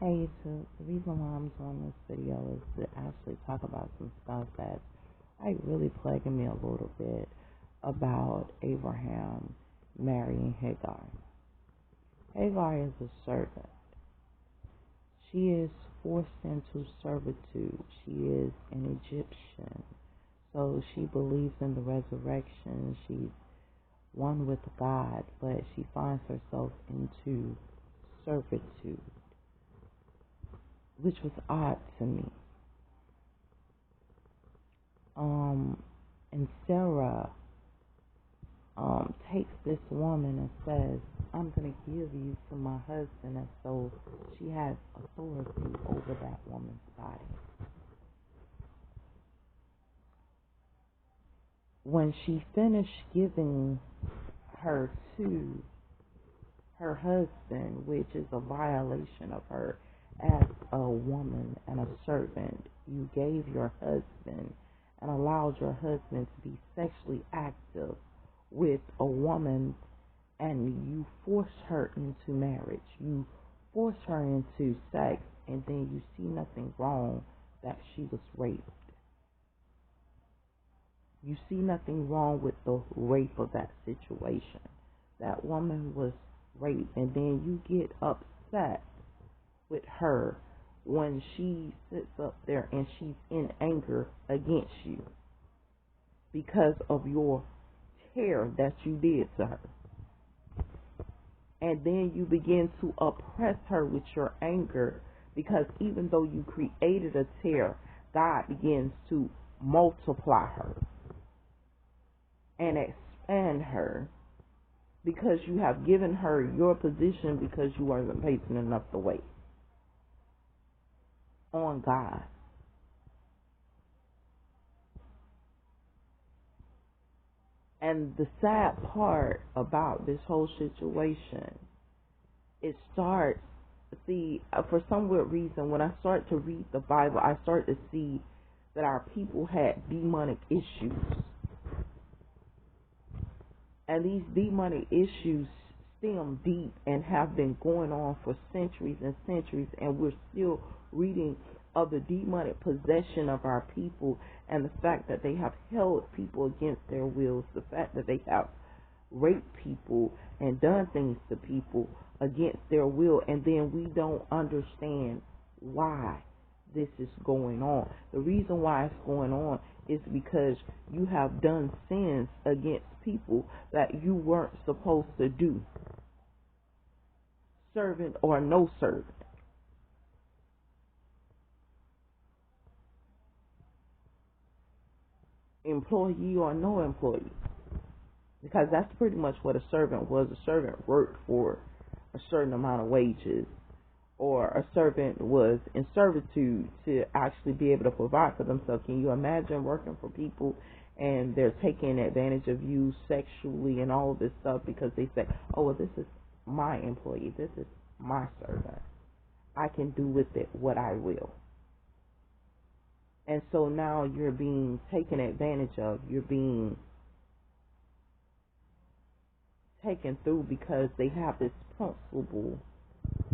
Hey, so the reason why I'm doing this video is to actually talk about some stuff that's like really plaguing me a little bit about Abraham marrying Hagar. Hagar is a servant. She is forced into servitude. She is an Egyptian. So she believes in the resurrection. She's one with God, but she finds herself into servitude, which was odd to me. And Sarah takes this woman and says, I'm going to give you to my husband. And so she has authority over that woman's body. When she finished giving her to her husband, which is a violation of her as a woman and a servant, you gave your husband and allowed your husband to be sexually active with a woman, and you force her into marriage. You force her into sex, and then you see nothing wrong that she was raped. You see nothing wrong with the rape of that situation. That woman was raped, and then you get upset with her when she sits up there and she's in anger against you because of your care that you did to her. And then you begin to oppress her with your anger, because even though you created a tear, God begins to multiply her and expand her, because you have given her your position because you weren't patient enough to wait on God. And the sad part about this whole situation, it starts, for some weird reason, when I start to read the Bible, I start to see that our people had demonic issues. And these demonic issues stem deep and have been going on for centuries and centuries, and we're still reading of the demonic possession of our people, and the fact that they have held people against their wills, the fact that they have raped people and done things to people against their will, and then we don't understand why this is going on. The reason why it's going on is because you have done sins against people that you weren't supposed to do, servant or no servant. Employee or no employee, because that's pretty much what a servant was. A servant worked for a certain amount of wages, or a servant was in servitude to actually be able to provide for themselves. Can you imagine working for people and they're taking advantage of you sexually and all of this stuff because they say, oh, well, this is my employee, this is my servant, I can do with it what I will. And so now you're being taken advantage of. You're being taken through because they have this principle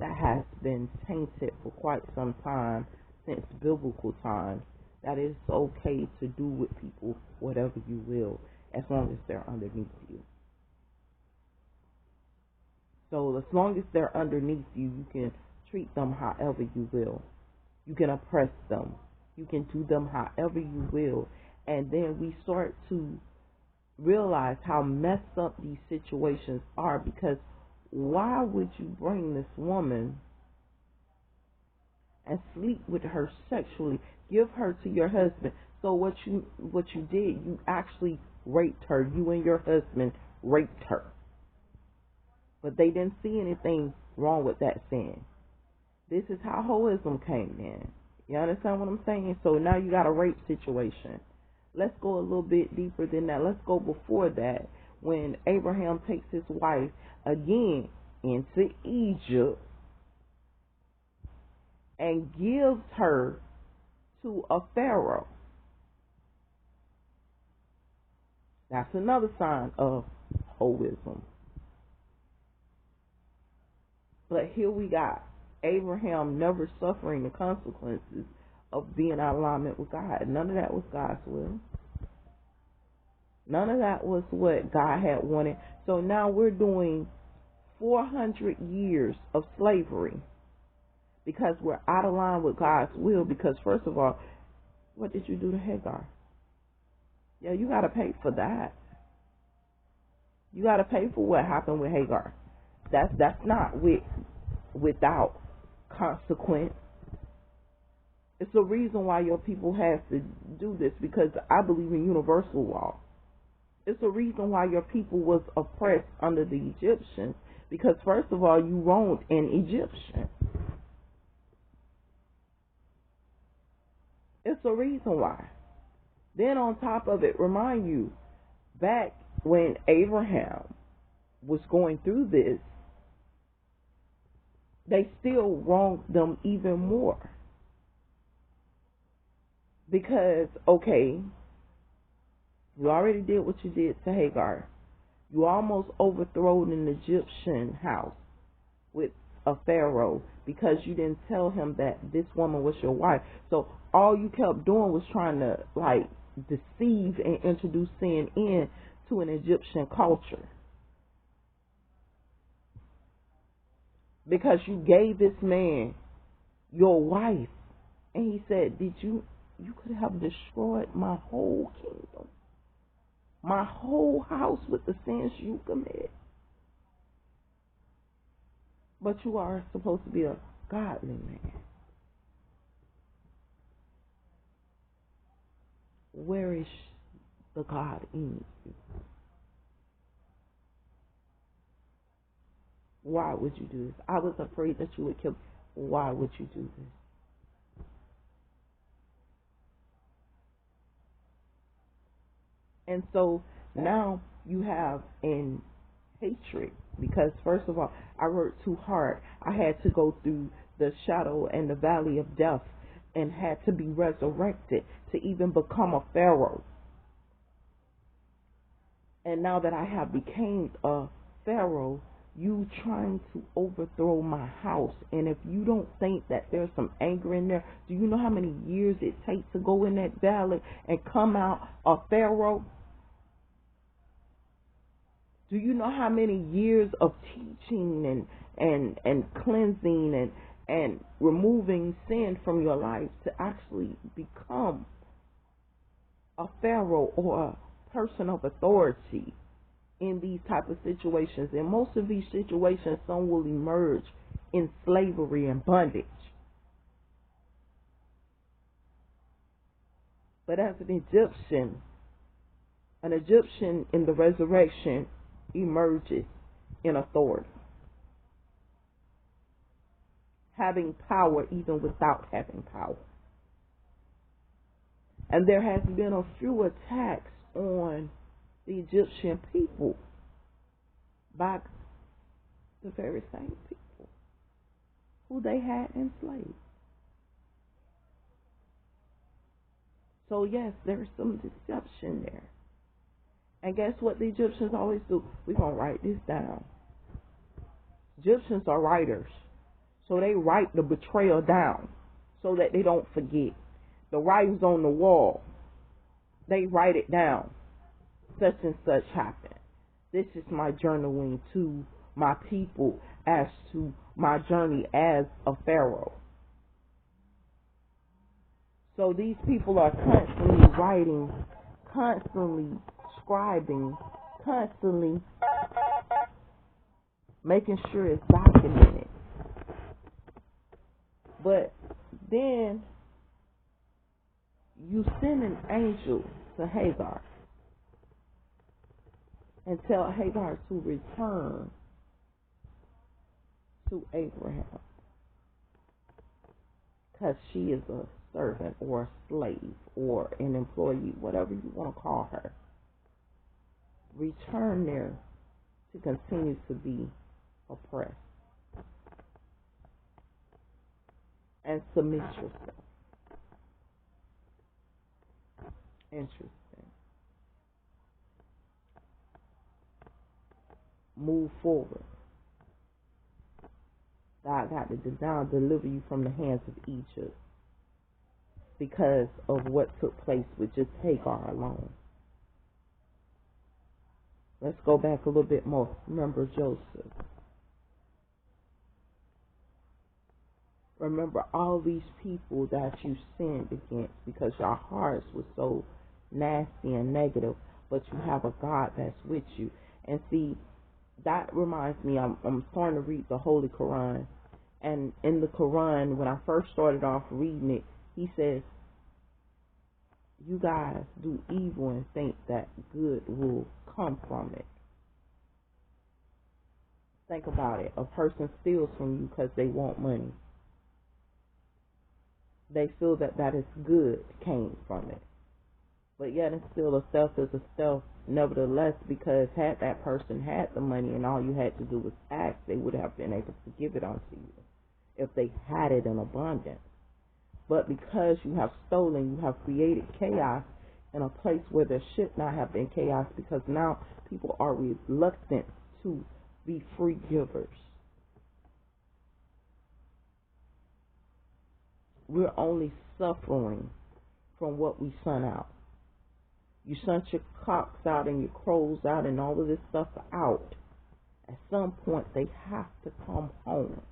that has been tainted for quite some time, since biblical times, that it's okay to do with people whatever you will as long as they're underneath you. So as long as they're underneath you, you can treat them however you will. You can oppress them. You can do them however you will. And then we start to realize how messed up these situations are, because why would you bring this woman and sleep with her sexually, give her to your husband? So what you did, you actually raped her. You and your husband raped her. But they didn't see anything wrong with that sin. This is how hoism came in. You understand what I'm saying? So now you got a rape situation. Let's go a little bit deeper than that. Let's go before that, when Abraham takes his wife again into Egypt and gives her to a Pharaoh. That's another sign of hoism. But here we got Abraham never suffering the consequences of being out of alignment with God. None of that was God's will. None of that was what God had wanted. So now we're doing 400 years of slavery because we're out of line with God's will. Because first of all, what did you do to Hagar? Yeah, you got to pay for that. You got to pay for what happened with Hagar. That's not without consequence. It's the reason why your people have to do this, because I believe in universal law. It's the reason why your people was oppressed under the Egyptians, because first of all, you wronged an Egyptian. It's the reason why. Then on top of it, remind you, back when Abraham was going through this, they still wronged them even more. Because, okay, you already did what you did to Hagar. You almost overthrew an Egyptian house with a Pharaoh because you didn't tell him that this woman was your wife. So all you kept doing was trying to, like, deceive and introduce sin in to an Egyptian culture. Because you gave this man your wife, and he said, you could have destroyed my whole kingdom, my whole house with the sins you commit. But you are supposed to be a godly man. Where is the God in you? Why would you do this? I was afraid that you would kill. Why would you do this? And so now you have in hatred, because first of all, I worked too hard. I had to go through the shadow and the valley of death and had to be resurrected to even become a Pharaoh. And now that I have become a Pharaoh, you trying to overthrow my house. And if you don't think that there's some anger in there, do you know how many years it takes to go in that valley and come out a Pharaoh? Do you know how many years of teaching and cleansing and removing sin from your life to actually become a Pharaoh or a person of authority in these type of situations? In most of these situations, some will emerge in slavery and bondage. But as an Egyptian in the resurrection emerges in authority, having power even without having power. And there has been a few attacks on the Egyptian people by the very same people who they had enslaved. So yes, there's some deception there. And guess what the Egyptians always do? We're going to write this down. Egyptians are writers. So they write the betrayal down so that they don't forget. The writing's on the wall. They write it down. Such and such happened. This is my journaling to my people as to my journey as a Pharaoh. So these people are constantly writing, constantly scribing, constantly making sure it's documented. But then you send an angel to Hagar and tell Hagar to return to Abraham because she is a servant or a slave or an employee, whatever you want to call her. Return there to continue to be oppressed and submit yourself. Interesting. Move forward. God got to now deliver you from the hands of Egypt because of what took place with just Hagar alone. Let's go back a little bit more. Remember Joseph. Remember all these people that you sinned against because your hearts were so nasty and negative, but you have a God that's with you. And see, that reminds me, I'm starting to read the Holy Quran. And in the Quran, when I first started off reading it, he says, you guys do evil and think that good will come from it. Think about it. A person steals from you because they want money. They feel that that is good came from it. But yet it's still a theft is a theft nevertheless, because had that person had the money and all you had to do was ask, they would have been able to give it unto you if they had it in abundance. But because you have stolen, you have created chaos in a place where there should not have been chaos, because now people are reluctant to be free givers. We're only suffering from what we sent out. You sent your cocks out and your crows out and all of this stuff out. At some point, they have to come home.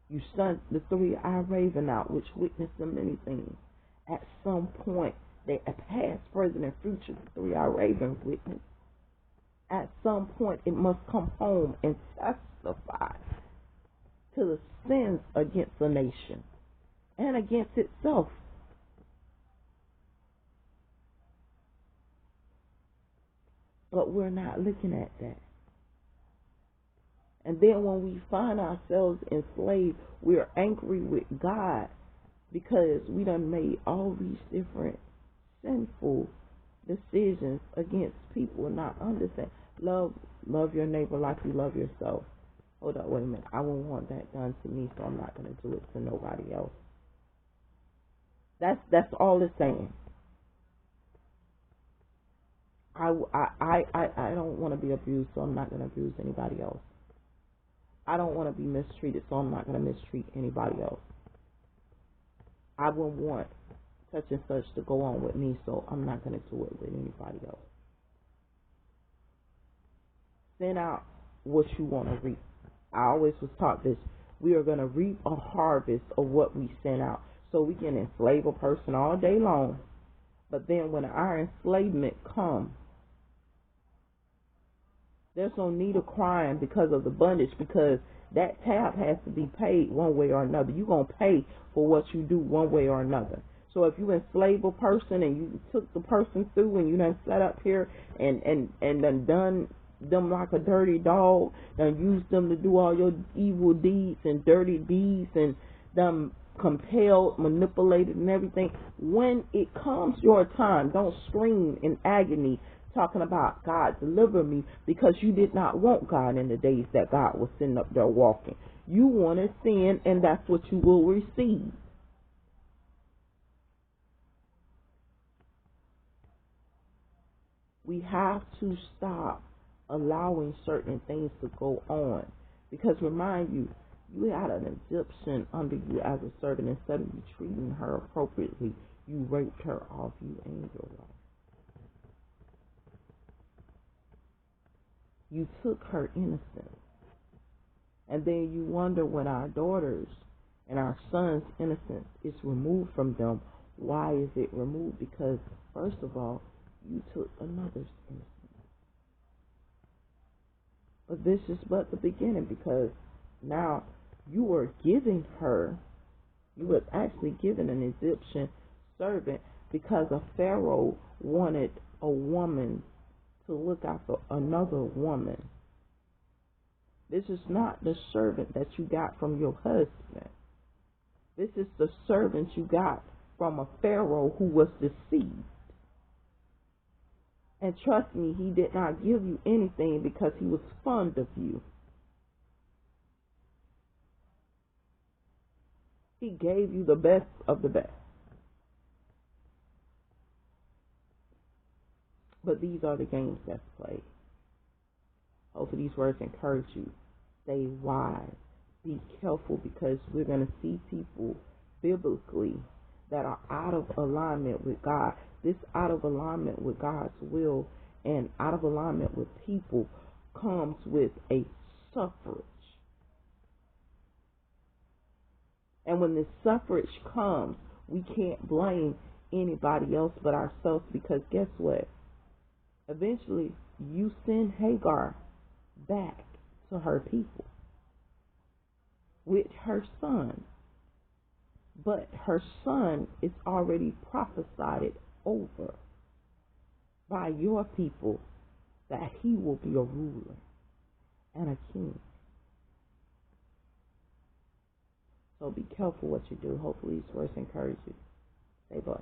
You sent the three-eyed raven out, which witnessed the many things. At some point, they past, present, and future, the three-eyed raven witnessed. At some point, it must come home and testify to the sins against the nation and against itself. But we're not looking at that. And then when we find ourselves enslaved, we're angry with God because we done made all these different sinful decisions against people and not understand. Love your neighbor like you love yourself. Hold up, wait a minute. I wouldn't want that done to me, so I'm not going to do it to nobody else. That's all it's saying. I don't want to be abused, so I'm not going to abuse anybody else. I don't want to be mistreated, so I'm not going to mistreat anybody else. I wouldn't want such and such to go on with me, so I'm not going to do it with anybody else. Send out what you want to reap. I always was taught this. We are going to reap a harvest of what we send out. So we can enslave a person all day long, but then when our enslavement comes, there's no need of crying because of the bondage, because that tab has to be paid one way or another. You're going to pay for what you do one way or another. So if you enslave a person and you took the person through and you done sat up here and done them like a dirty dog, done used them to do all your evil deeds and dirty deeds and them compelled, manipulated and everything, when it comes your time, don't scream in agony talking about God deliver me, because you did not want God in the days that God was sitting up there walking. You wanted sin, and that's what you will receive. We have to stop allowing certain things to go on, because remind you, you had an Egyptian under you as a servant. Instead of you treating her appropriately, you raped her off, you and your wife. You took her innocence. And then you wonder when our daughters and our sons' innocence is removed from them, why is it removed? Because, first of all, you took another's innocence. But this is but the beginning, because now you were giving her, you were actually giving an Egyptian servant because a Pharaoh wanted a woman to look after another woman. This is not the servant that you got from your husband. This is the servant you got from a Pharaoh who was deceived. And trust me, he did not give you anything because he was fond of you. He gave you the best of the best. But these are the games that's played. Hopefully these words encourage you stay wise. Be careful, because we're going to see people biblically that are out of alignment with God. This out of alignment with God's will and out of alignment with people comes with a suffrage. And when this suffrage comes, we can't blame anybody else but ourselves, because guess what? Eventually, you send Hagar back to her people with her son. But her son is already prophesied over by your people that he will be a ruler and a king. So be careful what you do. Hopefully these words encourage you. Stay blessed.